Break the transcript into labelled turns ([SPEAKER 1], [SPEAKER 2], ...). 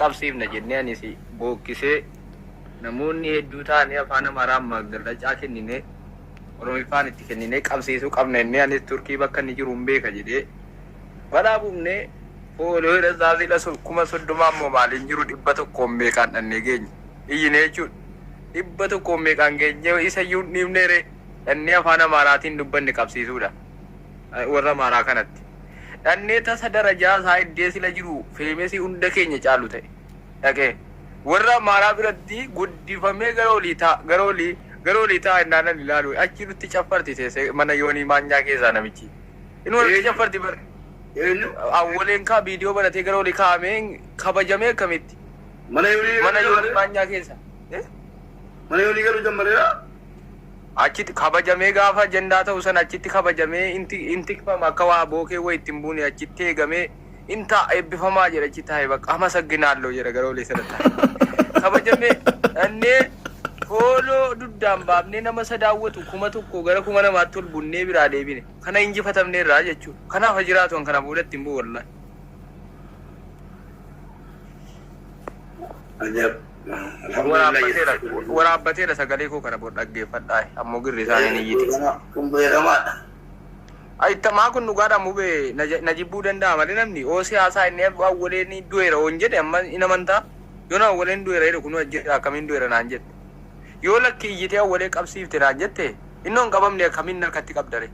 [SPEAKER 1] qabsiifna jennee anis bookkisee namoonni hedduu ta'anii afaan Amaaraan magdalacaa kennine Oromiffaan itti kennine qabsiisuu qabna jennee anis Turkii bakka inni jiru hin beeka jedhee balaa buufnee fooloo hidhasaasila 30,000 ammoo maaliin jiru 100 meeqaan dhannee geenye iyyine jechuudha. 100 meeqaan geenye isa iyyuu dhiibneere dhannee afaan Amaaraatiin dubbanne qabsiisuudha warra Amaaraa kanatti. Dhannee tasa darajaa isaa iddee sila jiru feemesii hunda keenya caalu ta'e dhaqee warra Amaaraa biratti guddifamee gara olii ta'a innaanan ilaalu achi nutti caffarti teessee mana yoonii maanyaa keessaa namichi inni walitti caffarti bare awwaleen kaa viidiyoo baratee gara olii kaa'amee kabajamee akkamitti mana yoonii maanyaa keessa
[SPEAKER 2] mana yoonii galuu jammareera
[SPEAKER 1] achitti kabajamee gaafa jendaa ta'u san achitti kabajamee intikfama akka waa bookee way ittiin buune achitti eegamee inta eebbifamaa jedha achi taa'e bakka ama sagginaallo jedha gara olii sana taa'e kabajamee dhannee fooloo duddaan baafnee nama sadaawwatu 1,000 gara 2,000 ol bunnee biraa deebine kana injifatamne irraa jechuudha. Kanaaf jiraatu kana boodatti hin bu'u wallahi. Waraabbateera sagalee koo kana booda dhaggeeffadhaa ammoo girri isaanii ni iyyiti. Ayittamaa kun dhugaadhaan mubee na jibbuu danda'a malee namni oo siyaasaa inni awwaleen du'eera oon jedhe amma in amantaa yoo na awwaleen du'eera jedhu kun akkamiin du'eera naan jedhe yoo lakki iyyitee awwalee qabsiifte naan jette innoon qabamne akkamiin harkatti qabdare.